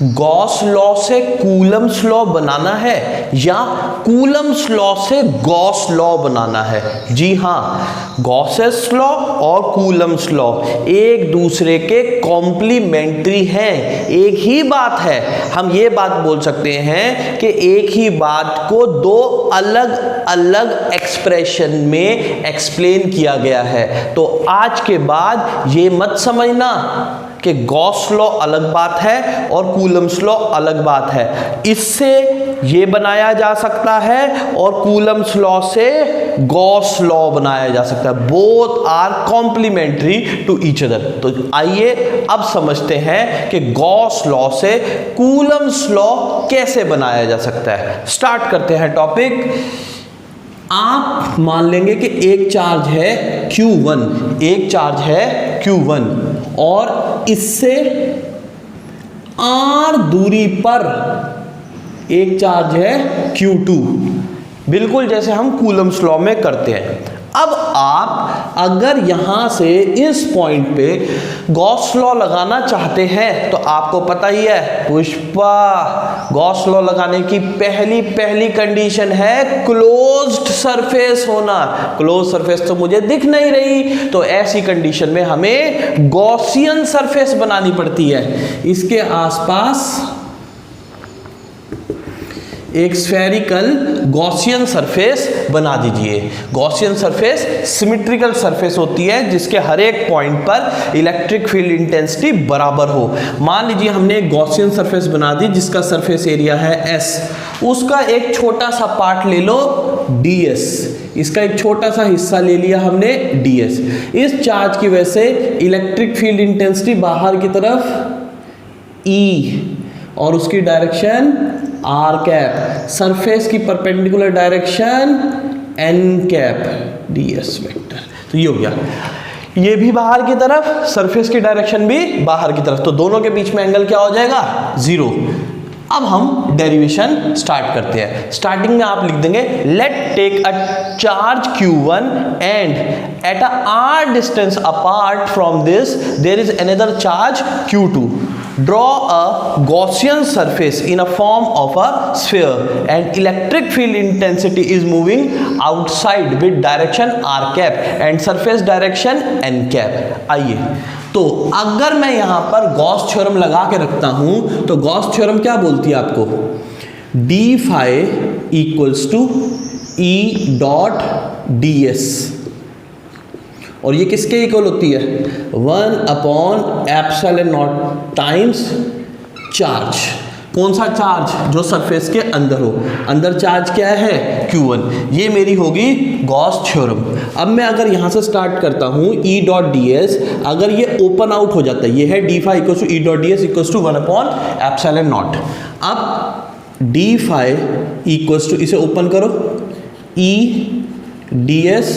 Gauss law से Coulomb's law बनाना है या कूलम्स लॉ से गॉस लॉ बनाना है? जी हाँ, गॉसेस लॉ और कूलम्स लॉ एक दूसरे के कॉम्प्लीमेंट्री हैं, एक ही बात है। हम ये बात बोल सकते हैं कि एक ही बात को दो अलग अलग एक्सप्रेशन में एक्सप्लेन किया गया है। तो आज के बाद ये मत समझना कि गॉस लॉ अलग बात है और कूलम्स लॉ अलग बात है। इससे ये बनाया जा सकता है और कूलम्स लॉ से गॉस लॉ बनाया जा सकता है। Both are complementary to each other. तो आइए अब समझते हैं कि गॉस लॉ से कूलम्स लॉ कैसे बनाया जा सकता है। स्टार्ट करते हैं टॉपिक। आप मान लेंगे कि एक चार्ज है Q1, एक चार्ज है Q1 और इससे R दूरी पर एक चार्ज है Q2, बिल्कुल जैसे हम कूलम्स लॉ में करते हैं। अब आप अगर यहां से इस पॉइंट पे गॉस लॉ लगाना चाहते हैं तो आपको पता ही है पुष्पा, गॉस लॉ लगाने की पहली कंडीशन है क्लोज्ड सरफेस होना। क्लोज सरफेस तो मुझे दिख नहीं रही, तो ऐसी कंडीशन में हमें गॉसियन सरफेस बनानी पड़ती है। इसके आसपास एक स्फेरिकल गॉसियन सरफेस बना दीजिए। गॉसियन सरफेस सिमेट्रिकल सरफेस होती है जिसके हर एक पॉइंट पर इलेक्ट्रिक फील्ड इंटेंसिटी बराबर हो। मान लीजिए हमने एक गॉसियन सरफेस बना दी जिसका सरफेस एरिया है S, उसका एक छोटा सा पार्ट ले लो ds, इसका एक छोटा सा हिस्सा ले लिया हमने ds। इस चार्ज की वजह से इलेक्ट्रिक फील्ड इंटेंसिटी बाहर की तरफ E और उसकी डायरेक्शन r कैप, सरफेस की perpendicular direction n cap ds vector. तो ये हो गया, ये भी बाहर की तरफ, सरफेस की डायरेक्शन भी बाहर की तरफ, तो दोनों के बीच में एंगल क्या हो जाएगा? 0। अब हम डेरिवेशन स्टार्ट करते हैं। स्टार्टिंग में आप लिख देंगे let take a charge Q1 and at a r distance apart from this there is another charge Q2. Draw a Gaussian surface in a form of a sphere and electric field intensity is moving outside with direction r cap and surface direction n cap. आइए, तो अगर मैं यहां पर Gauss theorem लगा के रखता हूं तो गॉस थ्योरम क्या बोलती है आपको? d phi equals to E dot ds, और ये किसके इक्वल होती है? 1/ε0 टाइम्स चार्ज। कौन सा चार्ज? जो सरफेस के अंदर हो। अंदर चार्ज क्या है? Q1। ये मेरी होगी गॉस थ्योरम। अब मैं अगर यहां से स्टार्ट करता हूं E डॉट ds, अगर ये ओपन आउट हो जाता है, ये है d phi equal to E dot ds equal to 1/ε0। अब d phi इक्वल टू, इसे ओपन करो, E ds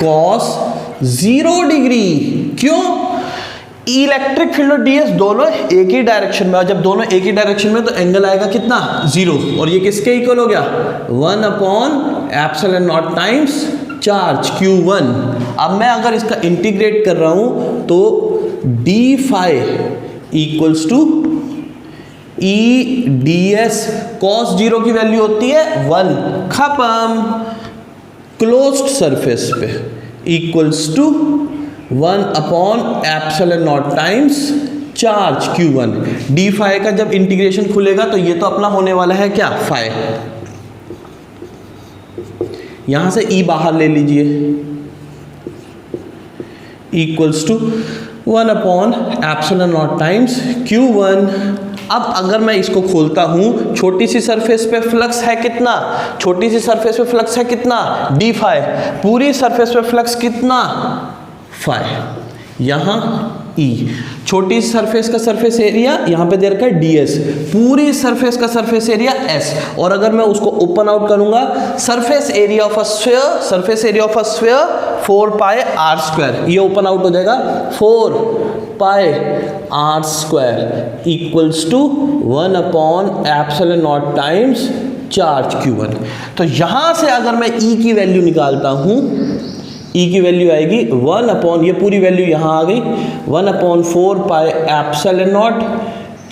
cos 0 डिग्री। क्यों? इलेक्ट्रिक फील्ड और ds दोनों एक ही डायरेक्शन में, और जब दोनों एक ही डायरेक्शन में तो एंगल आएगा कितना? 0। और ये किसके इक्वल हो गया? 1/ε0 टाइम्स चार्ज Q1। अब मैं अगर इसका इंटीग्रेट कर रहा हूं तो d phi equals to E ds cos 0 की वैल्यू होती है 1। खत्म। क्लोज्ड सरफेस पे equals to 1/ε0 times charge Q1। d phi का जब इंटीग्रेशन खुलेगा तो ये तो अपना होने वाला है क्या? phi। यहां से E बाहर ले लीजिए, इक्वल्स टू 1/ε0 टाइम्स Q1। अब अगर मैं इसको खोलता हूं, छोटी सी सरफेस पे फ्लक्स है कितना? छोटी सी सरफेस पे फ्लक्स है कितना? d phi। पूरी सरफेस पे फ्लक्स कितना? phi। यहां E। छोटी सरफेस का सरफेस एरिया यहां पे दे रखा है ds, पूरी सरफेस का सरफेस एरिया s। और अगर मैं उसको ओपन आउट करूंगा, surface area of a sphere, surface area of a sphere 4πr²। ये ओपन आउट हो जाएगा 4πr² equals to 1/ε0 times charge Q1। तो यहां से अगर मैं E की वैल्यू निकालता हूं, E की वैल्यू आएगी 1/, ये पूरी वैल्यू यहाँ आ गई, 1/4πε0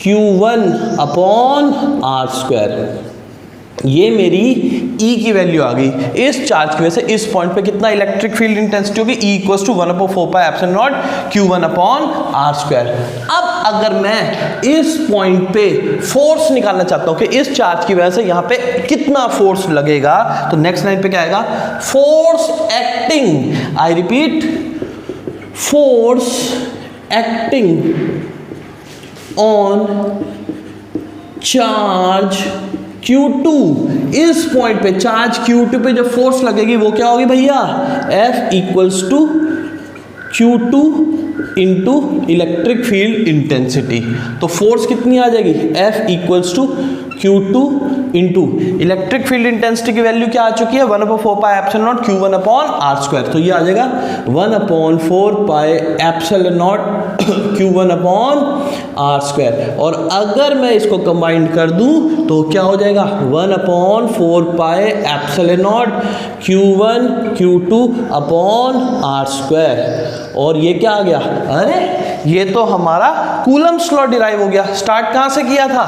Q1/r²। ये मेरी E की वैल्यू आ गई। इस चार्ज की वजह से इस पॉइंट पे कितना इलेक्ट्रिक फील्ड इंटेंसिटी होगी, E = 1/4πε0 Q1/r²। अब अगर मैं इस पॉइंट पे फोर्स निकालना चाहता हूं कि इस चार्ज की वजह से यहां पे कितना फोर्स लगेगा, तो नेक्स्ट लाइन पे क्या आएगा, force acting, I repeat, force acting on charge Q2। इस पॉइंट पे चार्ज Q2 पे जो फोर्स लगेगी वो क्या होगी भैया, F = Q2 into electric field intensity. तो फोर्स कितनी आ जाएगी, F = Q2 into electric field intensity की वैल्यू क्या आ चुकी है, 1/4πε0 Q1/r²। तो ये आ जाएगा 1/4πε0 Q1/r²। और अगर मैं इसको कंबाइन कर दूं तो क्या हो जाएगा, 1/4πε0 Q1 Q2/r²। और ये क्या आ गया, अरे ये तो हमारा कूलम्ब्स लॉ डिराइव हो गया। स्टार्ट कहां से किया था,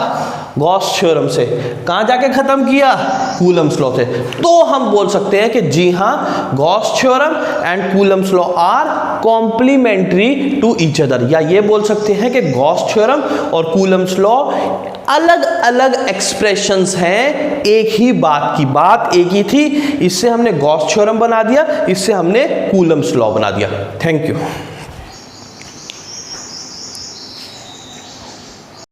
गॉस थ्योरम से, कहां जाके खत्म किया, कूलम्ब्स लॉ से। तो हम बोल सकते हैं कि जी हां, Gauss theorem and Coulomb's law are complementary to each other. या ये बोल सकते हैं कि गॉस थ्योरम और कूलम्ब्स लॉ अलग अलग एक्सप्रेशंस हैं एक ही बात की। बात एक ही थी, इससे हमने गॉस थ्योरम बना दिया, इससे हमने कूलम्ब्स लॉ बना दिया। Thank you.